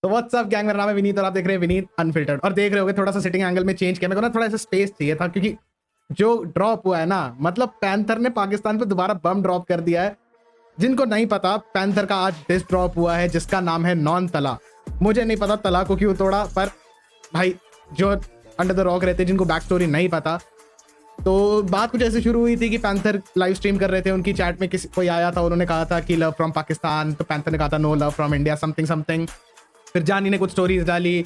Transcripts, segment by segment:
तो WhatsApp gang, मेरा नाम है विनीत और आप देख रहे हैं विनीत अनफिल्टर्ड। और देख रहे होगे थोड़ा सा सिटिंग एंगल में चेंज किया, मेरे को ना थोड़ा ऐसा स्पेस चाहिए था, क्योंकि जो ड्रॉप हुआ है ना, मतलब पैंथर ने पाकिस्तान पे दोबारा बम ड्रॉप कर दिया है। जिनको नहीं पता, पैंथर का आज डिस्क ड्रॉप हुआ है जिसका नाम है नॉन तला। मुझे नहीं पता तला को क्यों तोड़ा, पर भाई जो अंडर द रॉक रहते हैं, जिनको बैक स्टोरी नहीं पता, तो बात कुछ ऐसे शुरू हुई थी कि पैंथर लाइव स्ट्रीम कर रहे थे, उनकी चैट में किसी कोई आया था, उन्होंने कहा था कि लव फ्रॉम पाकिस्तान, तो पैंथर ने कहा था no love from India, something something. फिर जानी ने कुछ स्टोरीज डाली,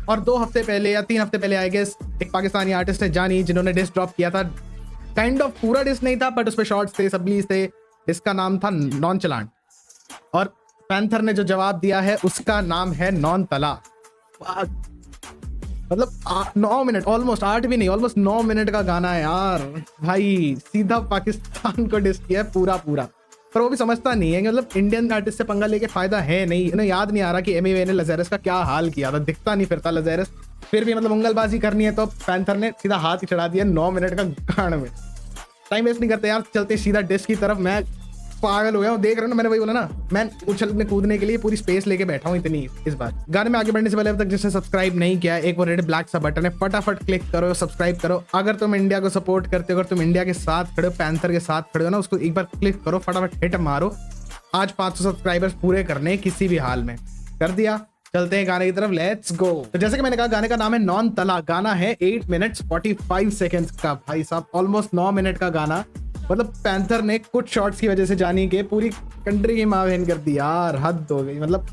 और 2 हफ्ते पहले या 3 हफ्ते पहले आई गेस एक पाकिस्तानी आर्टिस्ट है जानी, जिन्होंने डिस्क ड्रॉप किया था। काइंड ऑफ पूरा डिस्क नहीं था, बट उस पर शॉर्ट्स थे, सब्लीज थे। इसका नाम था नॉन चलान, और पैंथर ने जो जवाब दिया है उसका नाम है नॉन तला। मतलब 9 मिनट, ऑलमोस्ट 8 भी नहीं, ऑलमोस्ट 9 मिनट का गाना है यार। भाई सीधा पाकिस्तान को डिस किया है पूरा पूरा। पर वो भी समझता नहीं है कि मतलब इंडियन आर्टिस्ट से पंगा लेके फायदा है नहीं। इन्हें याद नहीं आ रहा कि एमवे ने लजेरस का क्या हाल किया था, दिखता नहीं फिरता लजेरस, फिर भी मतलब उंगलबाजी करनी है तो पैंथर ने सीधा हाथ ही चढ़ा दिया 9 मिनट का गान में। टाइम वेस्ट नहीं करते यार, चलते सीधा डिस्क की तरफ। मैं पागल हो गया हूँ, देख रहे हो ना, मैंने वही बोला ना, मैं उछलने कूदने के लिए पूरी स्पेस लेके बैठा हूँ इतनी इस बार। गाने में आगे बढ़ने से पहले अब तक जिसने सब्सक्राइब नहीं किया, एक वो रेड ब्लैक सा बटन है, फटाफट क्लिक करो, सब्सक्राइब करो। अगर तुम इंडिया को सपोर्ट करते हो, अगर तुम इंडिया के साथ खड़े हो, पैंथर के साथ खड़े हो ना, उसको एक बार क्लिक करो, फटाफट हिट मारो। आज 500 सब्सक्राइबर्स पूरे करने किसी भी हाल में। कर दिया, चलते हैं गाने की तरफ, लेट्स गो। तो जैसे कि मैंने कहा, गाने का नाम है नॉन तला। गाना है 8 मिनट्स 45 सेकेंड्स का। भाई साहब, ऑलमोस्ट 9 मिनट का गाना। मतलब पैंथर ने कुछ शॉट्स की वजह से जानी के पूरी कंट्री की माँ बहन कर दी यार, हद हो गई मतलब।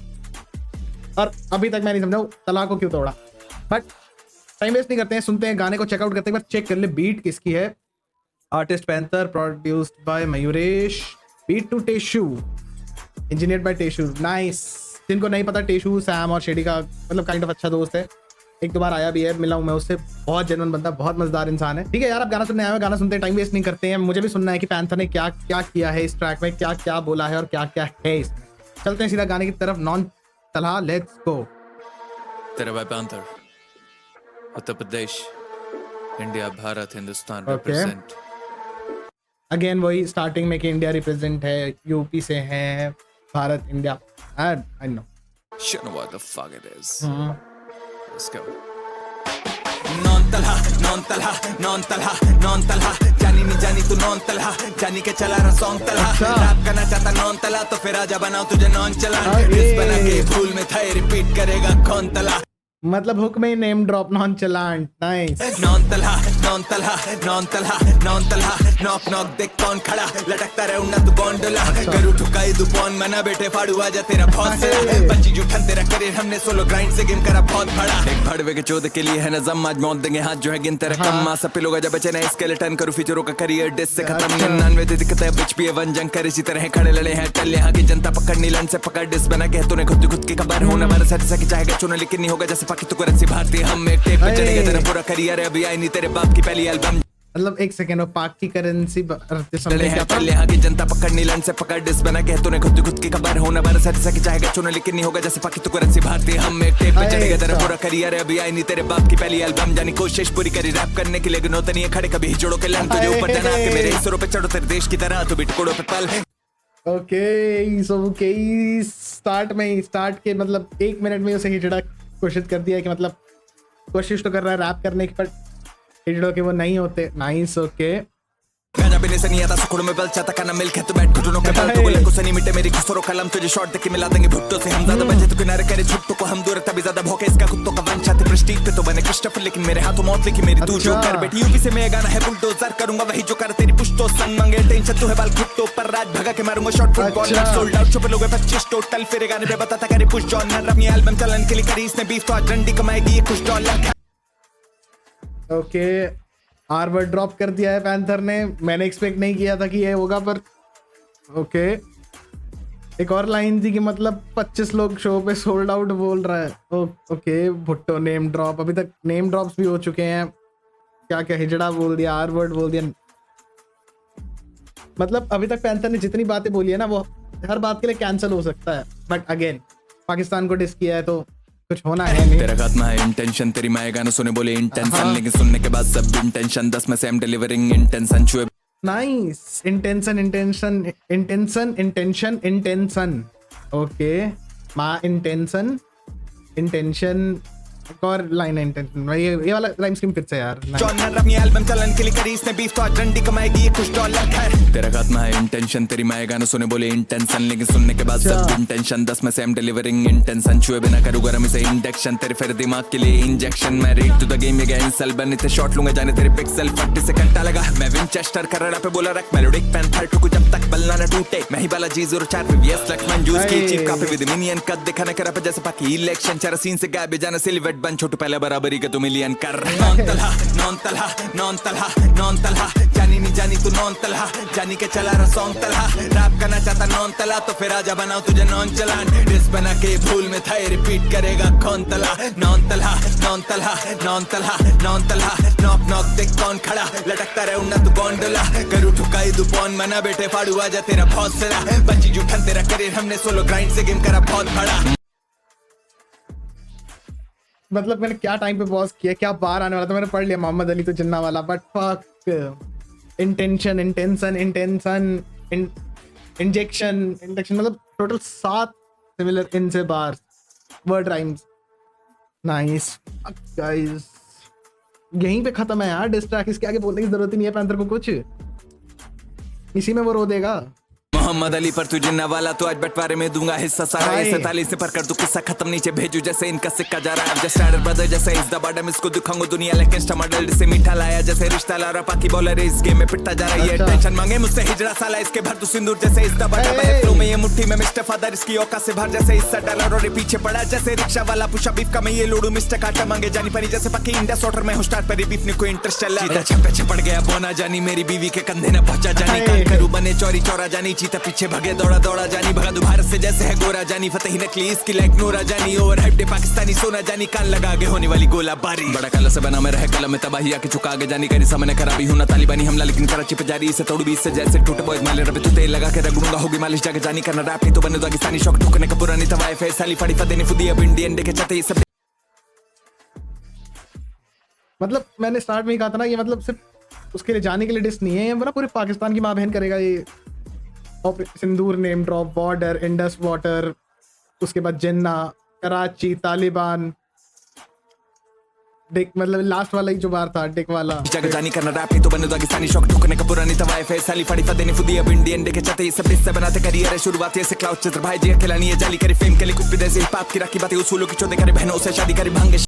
और अभी तक मैं नहीं समझा तला को क्यों तोड़ा, बट टाइम वेस्ट नहीं करते हैं, सुनते हैं गाने को, चेकआउट करते हैं। एक बार चेक कर ले बीट किसकी है। Artist Panther, produced by Mayuresh, beat to Teshu, engineered by Teshu. Nice. जिनको नहीं पता, टेशु सैम और शेडी का मतलब काइंड ऑफ अच्छा दोस्त है, एक दो बार आया भी है, मिला हूं मैं उससे, बहुत जेन्युइन बंदा, बहुत मजेदार इंसान है। ठीक है यार, अब गाना सुनने आए, गाना सुनते हैं, टाइम वेस्ट नहीं करते हैं। मुझे भी सुनना है कि पैंथर ने क्या क्या किया है इस ट्रैक में, क्या क्या बोला है और क्या क्या है इसमें। चलते हैं सीधा गाने की तरफ, नॉन तला, लेट्स गो। तेरा भाई Panther, Uttar Pradesh, India, Bharat, Hindustan Okay. Represent. Again वही स्टार्टिंग में कि इंडिया रिप्रेजेंट है, यूपी से है, Bharat, India, I know. You know what the fuck it is. Let's go. Non Talha, non Talha, non Talha, non Talha, जानी नहीं जानी तू नॉन तलहा, जानी के चला रहा सॉन्ग तलहा, रैप करना चाहता नॉन तला, तो फिर आजा बनाओ तुझे नॉन चला, रिस बना के भूल में था, रिपीट करेगा कौन तला। मतलब हुक में name drop, nonchalant. Nice. Non Talha, non Talha, non Talha, non Talha, knock knock देख कौन खड़ा, लटकता रहे उन्ना तू गोंडोला, करू ठुकाई तू पौन मना बेटे फाड़ू आजा तेरा बहुत सड़ा, बच्ची जुठन तेरा करियर हमने सोलो ग्राइंड से गेम करा बहुत बड़ा, एक भड़वे के चौदह के लिए है नजम, आज मौत देंगे हाथ जो है गिन तेरा कम, मां सब लोग आजा बचे ना स्केलेटन, करू फीचरों का करियर डिस से खत्म, 99 दिक्कत है बिच भी वन जंग कर इसी तरह खड़े लड़े हैं टल, यहाँ की जनता पकड़ नीलन से पकड़ डिस बना के तूने खुद की खबर होना मारा सच सकी चाहेगा चुना, लेकिन नहीं होगा जैसे पाकि तू करेंसी भारती, हम एक टेप पे चढ़ेगा तेरा पूरा करियर है, अभी आई नहीं तेरे बाप की पहली एल्बम। मतलब एक सेकेंड, वो पाक की करेंसी यहाँ की जनता पकड़ नीलन से पकड़ डिस बना के तूने खुद की खबर होना बार सच सकी चाहेगा चुना, लेकिन नहीं होगा जैसे पाकि तू करेंसी भारती, हम एक टेप पे चढ़ेगा तेरा पूरा करियर है, अभी आई नहीं तेरे बाप की पहली एल्बम, जानी कोशिश पूरी करी रैप करने के लिए गनोता नहीं है खड़े कभी जोड़ो के लन तुझे ऊपर जाना के मेरे हिस्सों पे चढ़ो तेरे देश की तरह तू भी टुकड़ों पे पल। ओके सो स्टार्ट के मतलब 1 मिनट में उसे हिजड़ा कोशिश कर दिया कि मतलब कोशिश तो कर रहा है रैप करने की, पर हिजड़ों के वो नहीं होते। नाइस। ओके। गाना भी नहीं सनी आता सुखड़ों में बल चाहता खाना मिल खेत बैठ घुटनों के बल तो बोले कुछ नहीं मिटे मेरी खुसरो कलम तुझे शॉट देके मिला देंगे भुट्टो से, हम ज्यादा बचे तो किनारे करे छुट्टो को हम दूर तभी ज्यादा भौके, इसका कुत्तों का वंश आते प्रेस्टीज पे तो बने क्रिस्टोफर, लेकिन मेरे हाथों मौत लिखी मेरी तू जो कर बेटी, यूपी से मैं गाना है बुलडोजर करूंगा वही जो कर तेरी पुश्तो संग मंगे, टेंशन तू है बाल घुट्टो पर राज भगा के मारूंगा शॉट फुटबॉल सोल्ड आउट छुपे लोग 25 टोटल, फिर गाने पे बताता करे पुश जॉन न अपनी एल्बम चलन के लिए करी इसने बीफ तो आज डंडी कमाएगी ये कुछ dollar. Okay, R word drop कर दिया है पैंथर ने, मैंने एक्सपेक्ट नहीं किया था कि ये होगा, पर ओके। एक और लाइन थी कि मतलब 25 लोग शो पे सोल्ड आउट बोल रहा है। ओके, भुट्टो नेम ड्रॉप, अभी तक नेम ड्रॉप्स भी हो चुके हैं, क्या क्या हिजड़ा बोल दिया, आर वर्ड बोल दिया। मतलब अभी तक पैंथर ने जितनी बातें बोली है ना, वो हर बात के लिए कैंसिल हो सकता है, बट अगेन पाकिस्तान को डिस किया है तो कुछ होना है नहीं। तेरा खात्मा है इंटेंशन, तेरी माए गाना सुने बोले इंटेंशन, लेकिन सुनने के बाद सब इंटेंशन 10 में से I'm delivering इंटेंशन छुए। नाइस। इंटेंशन। ओके, माँ इंटेंशन इंटेंशन एक और लाइन है इंटेंशन भाई, ये वाला लाइन स्कीम फिर से यार। जॉनर अपनी एल्बम चलन के लिए करी इसने बीफ, तो आज डंडी कमाएगी ये कुछ डॉलर खैर। तेरा खात्मा है इंटेंशन, तेरी माए गाना सुने बोले इंटेंशन, लेकिन सुनने के बाद सब इंटेंशन। 10 में से I'm delivering इंटेंशन, छुए बिना करूँगा रमी से इंडक्शन। तेरे फिर दिमाग के लिए इंजेक्शन, मैं रीड टू द गेम ये कैंसल बने थे शॉट लूंगा जाने तेरे पिक्सल। 40 से घंटा लगा मैं विंचेस्टर कनाडा पे बोला रख मेलोडिक पैंथर ठुकू जब तक बल्ला न टूटे। मैं ही बाला G04 पे VS लक्ष्मण जूस की चीप कॉपी विद मिनियन कद दिखाने करा पे जैसे पाकी इलेक्शन। चारा सीन से गायब जाना सिलवेट बन छोटू पहले बराबरी का तू मिलियन कर। Non Talha non Talha non Talha non Talha, जानी नहीं जानी तू नॉन तलहा, जानी के चला रहा सॉन्ग तलहा। रैप करना चाहता नॉन तला तो फिर आजा बनाओ तुझे नॉन चलान। डिस बना के भूल में था ये रिपीट करेगा कौन तला। Non Talha non Talha non Talha non Talha, knock knock देख कौन खड़ा, लटकता रहे उन्ना तू गोंडोला। करू ठुकाई दू पौन मना बेटे फाड़ू आजा तेरा बहुत सरा। बची जुठन तेरा करियर हमने सोलो ग्राइंड से गेम करा बहुत बड़ा। मतलब मैंने क्या टाइम पे पॉज किया, क्या बार आने वाला था, मैंने पढ़ लिया मोहम्मद अली तो जिन्ना वाला, but fuck intention intention intention injection injection, मतलब टोटल 7 सिमिलर इनसे बार वर्ड राइम्स। नाइस गाइस, यहीं पे खत्म है यार डिस ट्रैक, इसके आगे बोलने की जरूरत ही नहीं है पैंथर को कुछ, इसी में वो रो देगा। मोहम्मद अली पर तू जिन्ना वाला तो आज बंटवारे में दूंगा हिस्सा सारा। ये 47 से पर कर दू किस्सा खत्म नीचे भेजू जैसे इनका सिक्का जा रहा है। जैसे स्टैंडर्ड ब्रदर जैसे इस द बॉटम इसको दिखाऊंगा दुनिया लेकिन स्टमडल से मीठा लाया जैसे रिश्ता ला रहा पाकी बॉलर इस गेम में पिटता जा रहा है। ये टेंशन मांगे मुझसे हिजड़ा साला इसके भर तू सिंदूर जैसे इस द बॉटम है फ्लो में ये मुट्ठी में मिस्टर फादर इसकी औकात से भर जैसे इस डॉलर और पीछे पड़ा जैसे रिक्शा वाला पुशा बीफ का मैं ये लोडू मिस्टर काटा मांगे जानी परी जैसे पक्की इंडिया सोटर में हूं स्टार्ट पर बीफ ने कोई इंटरेस्ट चला। चीता छप्पे छपड़ गया बोना जानी मेरी बीवी के कंधे न पहुंचा जानी, कान करू बने चोरी चोरा जानी, चीता पीछे भगे दौड़ा दौड़ा जानी, भगा दू भारत से जैसे है गोरा जानी, फतेही नकली इसकी लाइक नूरा जानी, ओवर हाइप डे पाकिस्तानी सोना जानी, कान लगा आगे होने वाली गोला बारी। बड़ा कला से बना मैं रहे कलम में तबाही आके चुका आगे जानी, करी सामने खराबी हूं ना तालिबानी हमला लेकिन कराची पे जारी, इसे तोड़ 20 से जैसे टूटे बॉयज माले रबे तू तेल लगा के रगड़ूंगा होगी मालिश जाके जानी, करना रैप नहीं तो बने पाकिस्तानी शौक ठोकने का पुरानी तवाए फेस साली फड़ी फतेह ने फुदी अब इंडियन डे के चलते ये सब। मतलब मैंने स्टार्ट में ही कहा था ना, ये मतलब सिर्फ उसके लिए जाने के लिए डिस नहीं है, ये पूरे पाकिस्तान की माँ बहन करेगा ये। Sindoor name drop, border, Indus water, उसके बाद जिन्ना, कराची, तालिबान, डिक, मतलब लास्ट वाला ही जो बार था डिक वाला। जगह जानी करना रैप नहीं तो बने पाकिस्तानी शौक ठोकने का पुरानी तवाए फेस साली फड़ी फतेह ने फुदी अब इंडियन डे के चलते ये सब डिस से बनाते करियर है शुरुआत ऐसे क्लाउड चित्र भाई जी खिलानी है जाली करे फेम के लिए कुछ भी देसी हिप हॉप की राखी बातें उसूलों की चौधे करे बहनों से शादी करे भांगे।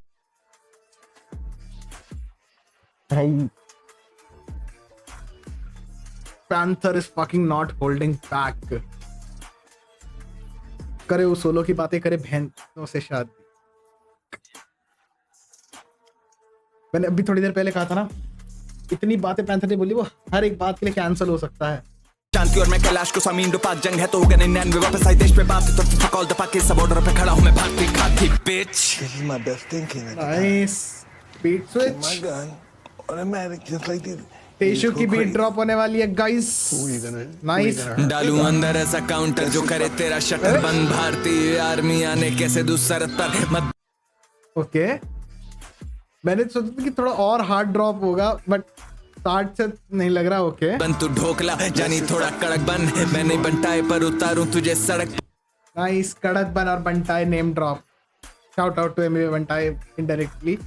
Panther is fucking not holding back. करे वो सोलो की बातें करे बहनों से शादी। मैंने अभी थोड़ी देर पहले कहा था ना, इतनी बातें पैंथर ने बोली वो हर एक बात के लिए कैंसिल हो सकता है। शांति और मैं कैलाश को सामीन दो पाक जंग है तो हो गया 99 वापस आई देश पे बात तो फक ऑल द पाकिस्तान सब बॉर्डर पे खड़ा हूं मैं भागती खाती bitch. This is my best thinking. Nice beat My switch, gun, automatic, just like this. टेशु की बीट ड्रॉप होने वाली है गाइस। नाइस डालू अंदर ऐसा काउंटर जो करे तेरा शटर बंद, भारतीय आर्मी आने कैसे दूसरत पर मत। ओके मैंने सोचा था कि थोड़ा और हार्ड ड्रॉप होगा बट स्टार्ट से नहीं लग रहा। ओके बन तू ढोकला जानी थोड़ा कड़क बन, मैं नहीं बनटाए पर उतारूं तुझे सड़क। नाइस कड़क बन और Bantai name drop, shout out to MV Bantai. Indirectly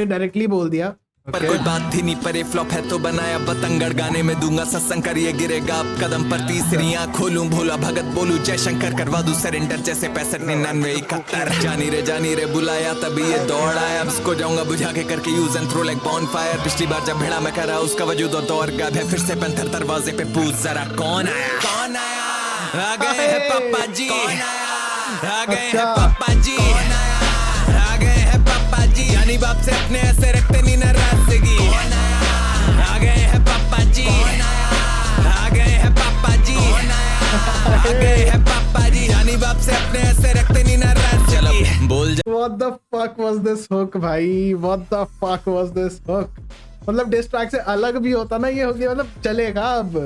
directly बोल दिया पर कोई बात थी नहीं परे फ्लॉप है तो बनाया बतंगड़, गाने में दूंगा सत्संग करिए गिरेगा आप कदम पर तीसरी आँख खोलूं भोला भगत बोलूं जय शंकर करवा दूं सरेंडर जैसे 65 99 71। जानी रे बुलाया तभी ये दौड़ आया, अब इसको जाऊंगा बुझा के करके use and throw like bonfire. पिछली बार जब भिड़ा मैं करा उसका वजूद और दौर गायब है, फिर से पैंथर दरवाजे पे पूछ जरा कौन आया। आ गए हैं पापा जी, आ गए हैं पापा जी, आ गए हैं पापा जी, यानी बाप से अपने ऐसे रखते नहीं नाराजगी। आ गए हैं पापा जी, आ गए हैं पापा जी, आ गए हैं पापा जी, यानी बाप से अपने ऐसे रखते नहीं नाराजगी। चलो बोल जा। What the fuck was this hook भाई, what the fuck was this hook? मतलब डिस ट्रैक से अलग भी होता ना ये हो गया, मतलब चलेगा अब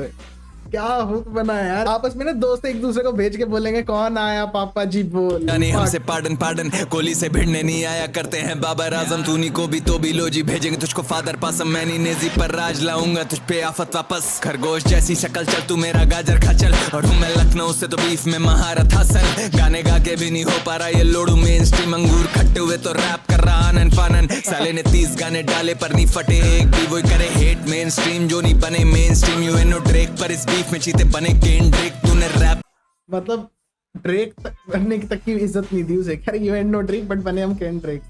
क्या हुक बना है यार, आपस में ना दोस्त एक दूसरे को भेज के बोलेंगे कौन आया पापा जी बोल। यानी हमसे पार्डन पार्डन कोहली से भिड़ने नहीं आया करते हैं बाबर आजम, तूनी को भी तो भी लो जी, भेजेंगे तुझको फादर पासम, मैनी नेजी पर राज लाऊंगा तुझ पे आफत वापस, खरगोश जैसी शक्ल चल तू मेरा गाजर खा चल, और हूँ मैं लखनऊ से तो बीफ में महारत हासिल, गाने गा के भी नहीं हो पा रहा ये लोडू मेन स्ट्रीम, अंगूर खट्टे हुए तो रैप कर रहा आनन फानन, साले ने 30 गाने डाले पर नहीं फटे एक भी, वही करे हेट मेन स्ट्रीम जो नहीं बने main stream, you know Drake पर इस बीफ में चीते बने केन ड्रेक, तूने रैप मतलब ड्रेक तक बनने की तक की इज्जत नहीं दी उसे, खैर you ain't no Drake but बने हम Kendrick.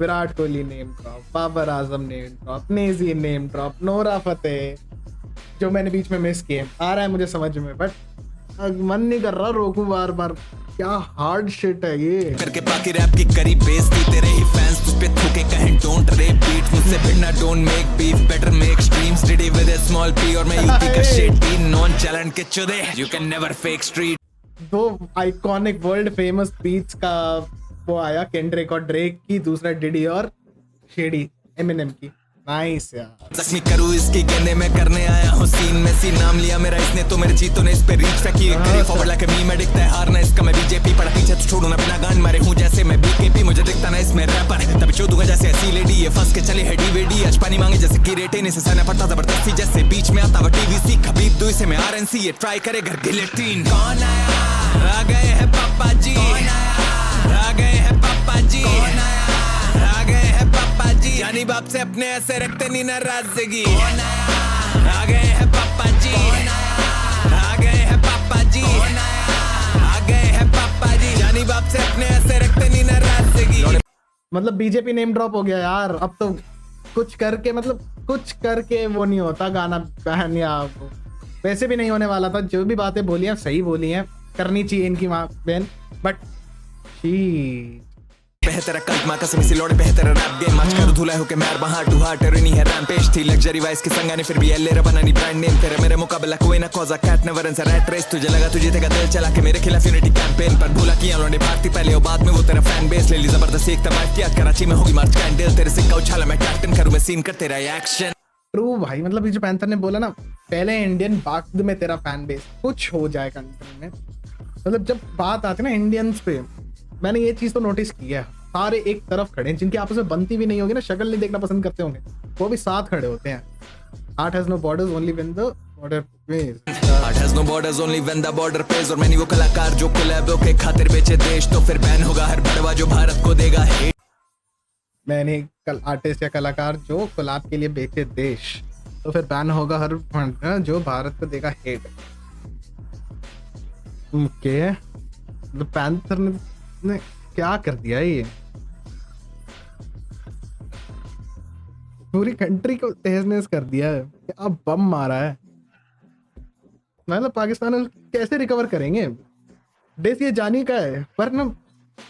Virat Kohli name drop, Babar Azam name drop, Nezy name drop, Nora Fatehi जो मैंने बीच में मिस किए, आ रहा है मुझे समझ में बट मन नहीं कर रहा रोकू बार बार, क्या हार्ड शिट है ये। करके बाकी रैप की करी बेइज्जती, तेरे ही फैंस तुझ पे थूके कहें डोंट रेप बीट, मुझसे भिड़ना don't make beef, better make streams Diddy with a small P, और मैं यूपी का शेट भी नॉन चैलेंज के चुदे, you can never fake street. दो आइकॉनिक वर्ल्ड फेमस बीट्स का वो आया, केंड्रिक और ड्रेक की, दूसरा डिडी और शेडी एमिनेम की, नाइस यार। जख्मी करूँ इसकी गेंदे में करने आया हूँ सीन में सी, नाम लिया मेरा इसने तो मेरे चीतों ने इस पे रीच फेंकी, करी फॉरवर्ड लाइक मी, मैं दिखता है हारना इसका, मैं बीजेपी पड़ा पीछे तो छोड़ू ना बिना गान मारे हूँ जैसे मैं बीकेपी, मुझे दिखता ना इसमें रैपर तभी शो दूंगा जैसे ऐसी लेडी, ये फंस के चले हेडी वेडी, आज पानी मांगे जैसे की रेटे ने सहना पड़ता जबरदस्ती, जैसे बीच में आता वो टीवीसी, खबीब दो इसे में आरएनसी, ये ट्राई करे घर गिलेटिन, कौन आया आ गए हैं पापा जी, आ गए हैं पापा जी, आ गए हैं पापा जी, यानी बाप से अपने ऐसे रखते नहीं नाराजगी, आ गए हैं पापा जी, आ गए हैं पापा जी, आ गए हैं पापा जी, यानी बाप से अपने ऐसे रखते नहीं नाराजगी। मतलब बीजेपी नेम ड्रॉप हो गया यार, अब तो कुछ करके मतलब कुछ करके वो नहीं होता गाना बहन, या वो वैसे भी नहीं होने वाला था, जो भी बातें बोली हैं सही बोली हैं, करनी चाहिए इनकी माँ बहन, बट शी बेहतर कल्ट माँ कसम इसी लौड़े बेहतर रैप गेम, आज करूँ धुला हो के मैं बाहर टू हार्ट नहीं है रैम्पेज, थी लग्जरी वाइस की संगाने फिर भी एले रबना नहीं ब्रांड नेम, तेरे मेरे मुकाबला कोई ना cause a cat never in rat race, तुझे लगा तुझे जीतेगा दिल चला के मेरे खिलाफ यूनिटी कैंपेन, पर भूला किया लौंडे भारती पहले और बाद में वो तेरा फैन बेस ले ली जबरदस्ती एक तबाह किया, कराची में होगी मार्च कैंडल, तेरे सिक्का उछाला मैं कैप्टन करूँ मैं सीन कर तेरा एक्शन। ट्रू भाई, मतलब ये जो पैंथर ने बोला ना पहले इंडियन बाद में तेरा फैन बेस, कुछ हो जाए कंट्री में, मतलब जब बात आती है ना इंडियंस पे, मैंने ये चीज तो नोटिस किया है, सारे एक तरफ खड़े हैं, जिनकी आपस में बनती भी नहीं होगी ना, शक्ल नहीं देखना पसंद करते होंगे, वो भी साथ खड़े होते हैं। Art has no borders only when the border pays. Art has no borders only when the border pays, और मैंने वो कलाकार जो कोलैबों के खातिर बेचे देश, तो फिर बैन होगा हर बड़वा जो भारत को देगा हेट। मैंने कल आर्टिस्ट या कलाकार जो कोलैब के लिए बेचे देश, तो फिर बैन होगा हर जो भारत को देगा हेट। ओके, तो पैंथर ने क्या कर दिया ये, पूरी कंट्री को तहस नहस कर दिया है, क्या बम मारा है। मतलब पाकिस्तान कैसे रिकवर करेंगे, देश ये जानी का है, पर ना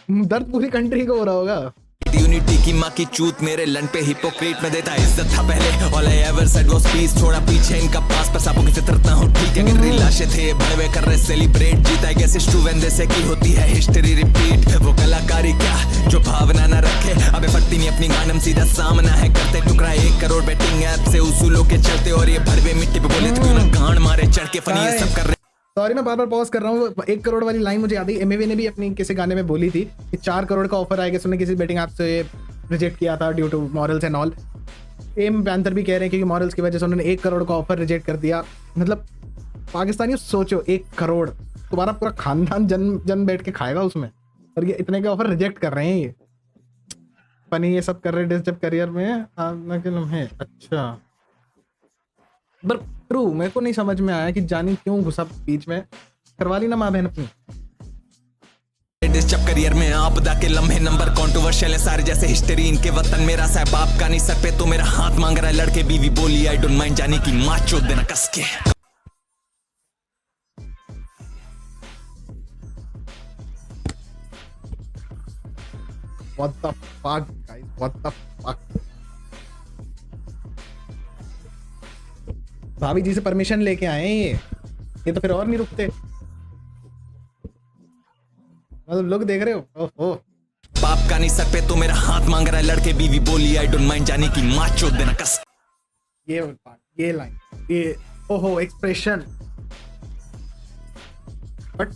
दर्द पूरी कंट्री को हो रहा होगा। यूनिटी की माँ की चूत मेरे लन पे हिपोक्रेट में देता इज्जत था पहले, all I ever said was peace, थोड़ा पीछे इनका पास पर सांपों की फितरत ना हो ठीक है, गिर लाशें थे बड़वे कर रहे सेलिब्रेट, जीता है कैसे स्टूवेंदे से की होती है हिस्ट्री रिपीट, वो कलाकारी क्या जो भावना ना रखे, अबे फटती नहीं अपनी गानम सीधा सामना है, करते टुकड़ा 1 करोड़ बैटिंग ऐप से उसूलों के चलते, और ये भड़वे मिट्टी पे बोले तो क्यों ना गांड मारे चढ़ के फनी ये सब कर रहे। सॉरी मैं बार बार पॉज कर रहा हूँ, 1 करोड़ वाली लाइन मुझे याद आई, एमएवी ने भी अपनी किसी गाने में बोली थी कि 4 करोड़ का ऑफर आएगा, उसने किसी बेटिंग ऐप से रिजेक्ट किया था due to morals and all. M Panther भी कह रहे हैं कि मॉरल्स की वजह से उन्होंने 1 करोड़ का ऑफर रिजेक्ट कर दिया। मतलब पाकिस्तानी सोचो 1 करोड़ तुम्हारा पूरा खानदान जन बैठ के खाएगा उसमें, और ये इतने के ऑफर रिजेक्ट कर रहे हैं। ये फनी ये सब कर रहे हैं जब करियर में आना के लम्हे। अच्छा पर ट्रू मेरे को नहीं समझ में आया कि जानी क्यों घुसा बीच में, करवा ली ना माँ बहन अपनी। जब करियर में आपदा के लम्हे नंबर कंट्रोवर्शियल है सारे जैसे हिस्ट्री, इनके वतन मेरा सा बाप का नहीं सर पे तो मेरा हाथ मांग रहा है, लड़के बीवी बोली आई डोंट माइंड जानी की माँ चोद देना कस के। What the fuck guys, what the fuck। भाभी जी से परमिशन लेके आए हैं ये तो फिर और नहीं रुकते। मतलब लोग देख रहे हो, ओहो बाप का नहीं सर पे तो मेरा हाथ मांग रहा है, लड़के बीवी बोली आई डोंट माइंड जाने की माँ चोद देना कस। ये लाइन, ये ओहो एक्सप्रेशन, बट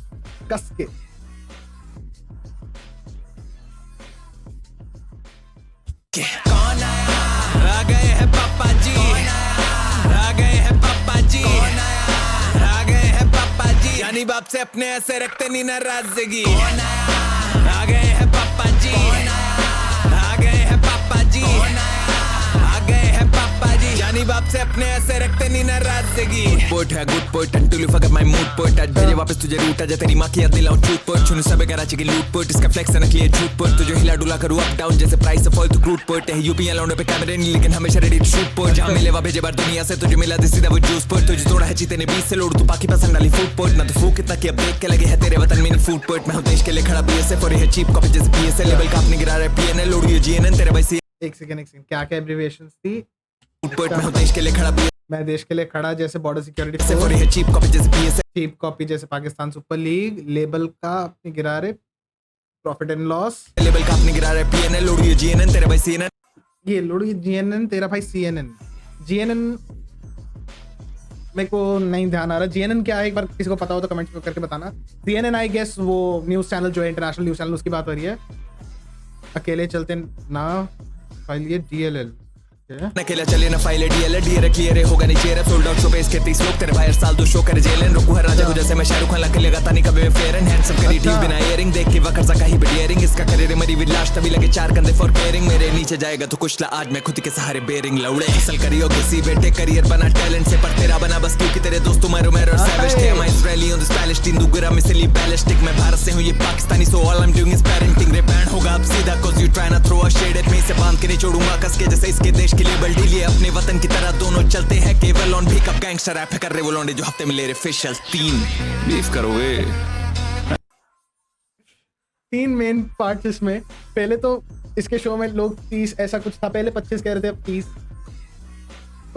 कस के। कौन आया? आ गए हैं पापा जी, आ गए हैं पापा जी, आ गए हैं पापा जी। यानी बाप से अपने ऐसे रखते नहीं नाराजगी। आ गए हैं पापा जी, आ गए हैं पापा जी, आ गए हैं पापा जी। यानी बाप से अपने ऐसे रखते नहीं नाराजगी। पोट है गुड पोट until you forget my mood पोट। आज भेजे वापस तुझे रूट आजा तेरी माँ की याद दिलाऊं झूठ पोट। छुनू सब कराची की लूट पोट, इसका फ्लेक्स है नकली है झूठ पोट। तुझे हिला डुला करूँ अप डाउन जैसे प्राइस से फॉल तू क्रूड पोट है। यूपी लौंडे पे कैमरे नहीं लेकिन हमेशा रेडी टू शूट पोट। जहाँ मिले वहाँ भेजे बार दुनिया से तुझे मिला दे सीधा वो जूस पोट। तुझे तोड़ा है चीते ने 20 से लोड तू बाकी पसंद डाली फूड पोट। ना तो फूक कितना कि अब देख के लगे है तेरे वतन में फूड पोट। मैं हूँ देश के लिए खड़ा BSF और ये चीप कॉपी जैसे PSL लेवल का अपने गिरा रहा है PNL लोड ये GNN तेरे भाई सी। एक सेकंड क्या क्या एब्रिविएशंस थी? पोट मैं हूँ देश के लिए खड़ा मैं देश के लिए खड़ा जैसे बॉर्डर सिक्योरिटी BSF और ये चीप कॉपी जैसे PSL। चीप कॉपी जैसे पाकिस्तान सुपर लीग, लेबल का अपने गिरा रहे प्रॉफिट एंड लॉस, लेवल का अपने गिरा रहा है PNL लोड ये GNN तेरे भाई CNN। ये लोड GNN तेरा भाई CNN। GNN मेरे को नहीं ध्यान आ रहा GNN क्या है, एक बार किसी को पता हो तो कमेंट करके बताना। CNN आई गेस वो न्यूज चैनल जो है इंटरनेशनल न्यूज चैनल उसकी बात हो रही है। अकेले चलते ना फाइल ये DLL अकेला चले ना फाइल DL DR क्लियर होगा नहीं चेहरा सोल्ड आउट शो पे इसके 30 लोग तेरे भाई हर साल 2 शो करे जेलन। रुकू हर राजा को जैसे मैं शाहरुख खान लग लगाता नहीं कभी मैं फेयर एंड हैंडसम करी टीवी बिना इयरिंग देख के वकर सा कहीं बियरिंग। इसका करियर मरी विद लास्ट तभी लगे 4 कंधे फॉर केयरिंग। मेरे नीचे जाएगा तो कुछ ला आज मैं खुद के सहारे बेरिंग लौड़े। असल करियो किसी बेटे करियर बना टैलेंट से पर तेरा बना बस क्योंकि तेरे दोस्तों मारो और सैवेज थे। मैं इजरायली ऑन दिस पैलेस्टीन दुगरा मिसली बैलिस्टिक। मैं भारत से हूं ये Pakistani so all I am doing is parenting. रे बैन होगा अब सीधा cause you try not throw a shade at me। से बांध के नहीं छोड़ूंगा कस के जैसे इसके देश के लेबल डील। अपने वतन की तरह दोनों चलते हैं केवल ऑन भी कब गैंगस्टर रैप कर रहे वो लौंडे जो हफ्ते में ले रहे फेशियल 3 बीफ करोगे। 3 मेन पार्ट्स इसमें। पहले तो इसके शो में लोग 30 ऐसा कुछ था, पहले 25 कह रहे थे अब 30।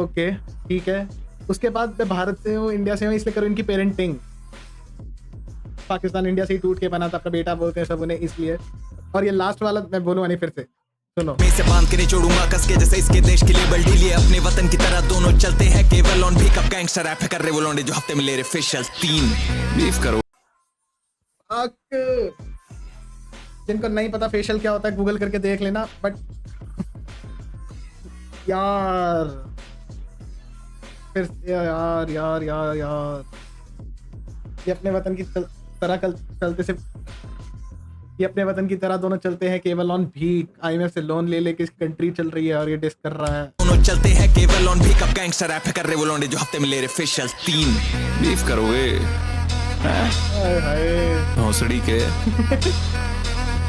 ओके ठीक है। उसके बाद मैं भारत से हूँ इंडिया से हूँ इसलिए करो इनकी पेरेंटिंग। पाकिस्तान इंडिया से ही टूट के बना था अपना बेटा बोलते हैं सब उन्हें इसलिए। और ये लास्ट वाला मैं बोलूँगा नहीं फिर से सुनो। मैं से बांध के नहीं छोड़ूंगा कस के जैसे इसके देश के लेबल डील। अपने वतन की तरह दोनों चलते हैं केवल ऑन भी कब गैंगस्टर रैप कर रहे वो लौंडे जो हफ्ते में ले रहे फेशियल 3 बीफ करो। जिनको नहीं पता फेशियल क्या होता है गूगल करके देख लेना। बट यार फिर यार यार यार यार ये अपने वतन की तरह चलते से ये अपने वतन की तरह दोनों चलते हैं केवल ऑन भीख। IMF से लोन ले लेके इसकी कंट्री चल रही है और ये डिस कर रहा है। दोनों चलते हैं केवल ऑन भी कब गैंगस्टर रैप कर रहे वो लौंडे जो हफ्ते में ले रहे फेशियल 3 बीफ करोगे। भोसड़ी के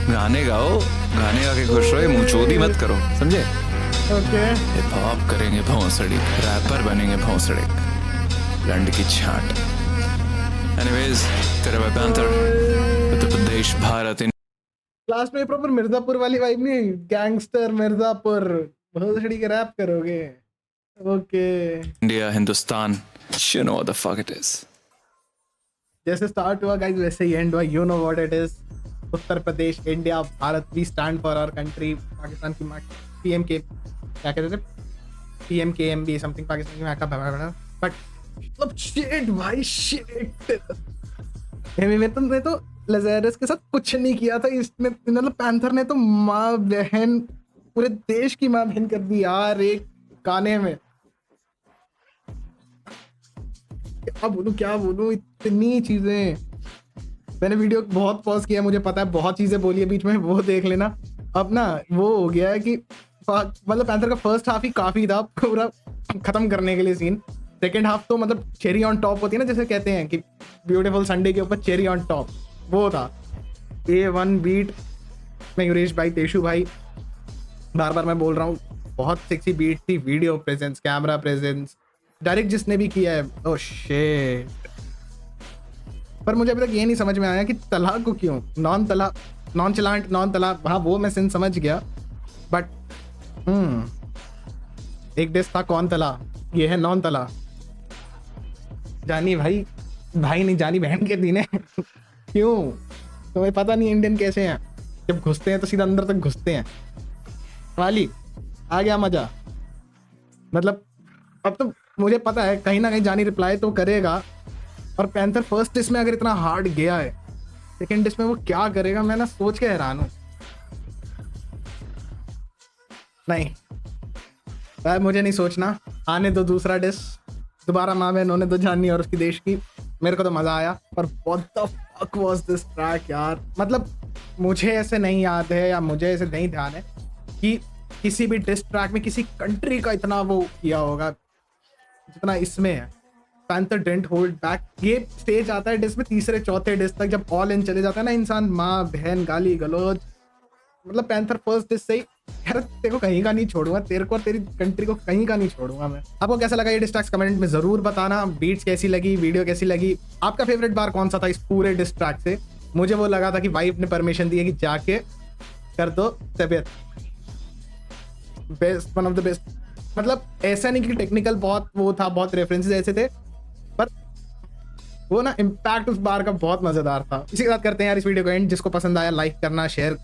गाने गाओ, गाने गा के खुश रहो, मुंह चोदी मत करो समझे। ओके हिप हॉप करेंगे भोसड़ी, रैपर बनेंगे भोसड़ी, लंड की छाट। एनीवेज तेरे भाई पैंथर उत्तर प्रदेश भारत लास्ट में प्रॉपर मिर्जापुर वाली वाइब नहीं, गैंगस्टर मिर्जापुर भोसड़ी के रैप करोगे। Okay India Hindustan you know what the fuck it is। जैसे स्टार्ट हुआ गाइस वैसे ही एंड हुआ। You know what it is. Uttar Pradesh India Bharat we stand for our country. Pakistan की PM के क्या कहते थे PMKMB समथिंग पाकिस्तान की माँ का बट मतलब शिट भाई शिट। मैं तो लज़ेरस के साथ कुछ नहीं किया था इसने, मतलब पैंथर ने तो माँ बहन पूरे देश की माँ बहन कर दी यार एक गाने में। क्या बोलूं इतनी चीजें। मैंने वीडियो बहुत पॉज किया, मुझे पता है बहुत चीजें बोली है बीच में, वो देख लेना। अब ना वो हो गया है कि मतलब पैंथर का फर्स्ट हाफ ही काफी था पूरा खत्म करने के लिए सीन। सेकेंड हाफ तो मतलब चेरी ऑन टॉप होती है ना, जैसे कहते हैं कि ब्यूटीफुल संडे के ऊपर चेरी ऑन टॉप, वो था। A1 बीट मयूरेश भाई, तेशु भाई, बार बार मैं बोल रहा हूँ, बहुत सेक्सी बीट थी। Video presence, camera presence, direct जिसने भी किया है ओह शिट। पर मुझे अभी तक ये नहीं समझ में आया कि तलाक को क्यों नॉन तलाक, हाँ वो मैं सिंह समझ गया। बट एक डिश था कौन तला, ये है नॉन तला। जानी भाई नहीं जानी बहन के दिन है क्यों तुम्हें पता नहीं इंडियन कैसे हैं, जब घुसते हैं तो सीधा अंदर तक घुसते हैं वाली। आ गया मजा। मतलब अब तो मुझे पता है कहीं ना कहीं जानी रिप्लाई तो करेगा और पैंथर फर्स्ट डिश में अगर इतना हार्ड गया है, सेकंड डिश में वो क्या करेगा, मैं ना सोच के हैरान हूँ। नहीं भाई, मुझे नहीं सोचना, आने दो दूसरा डिश, दोबारा माँ बहन होने दो जाननी और उसकी देश की। मेरे को तो मजा आया। पर what the fuck was this track यार, मतलब मुझे ऐसे नहीं याद है या मुझे ऐसे नहीं ध्यान है कि किसी भी डिस ट्रैक में किसी कंट्री का इतना वो किया होगा जितना इसमें है। Panther didn't hold back. ये स्टेज आता है डिस में तीसरे चौथे डिस तक, जब ऑल इन चले जाता है ना इंसान, माँ बहन गाली गलौज, मतलब पैंथर फर्स्ट डिस से ही यार तेरे को कहीं का नहीं छोड़ूंगा, तेरे को और तेरी कंट्री को कहीं का नहीं छोड़ूंगा मैं। आपको कैसा लगा ये डिस ट्रैक्स कमेंट में जरूर बताना। बीट्स कैसी लगी, वीडियो कैसी लगी, आपका फेवरेट बार कौन सा था इस पूरे डिस ट्रैक से। मुझे वो लगा था कि वाइफ ने परमिशन दी है कि जाके कर दो तबियत, best, one of the best. मतलब ऐसा नहीं कि टेक्निकल बहुत वो था, बहुत रेफरेंसेस ऐसे थे, पर वो ना इम्पैक्ट उस बार का बहुत मजेदार था। इसी के साथ करते हैं यार इस वीडियो को एंड। जिसको पसंद आया लाइक करना, शेयर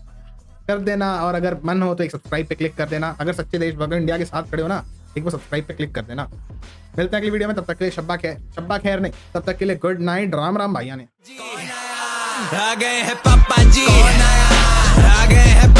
कर देना, और अगर मन हो तो एक सब्सक्राइब पे क्लिक कर देना। अगर सच्चे देशभक्त इंडिया के साथ खड़े हो ना, एक वो सब्सक्राइब पे क्लिक कर देना। मिलते हैं अगली वीडियो में, तब तक के लिए शब्बा खैर नहीं, तब तक के लिए गुड नाइट, राम राम भाइया ने। आ गए हैं पापा जी, आ गए हैं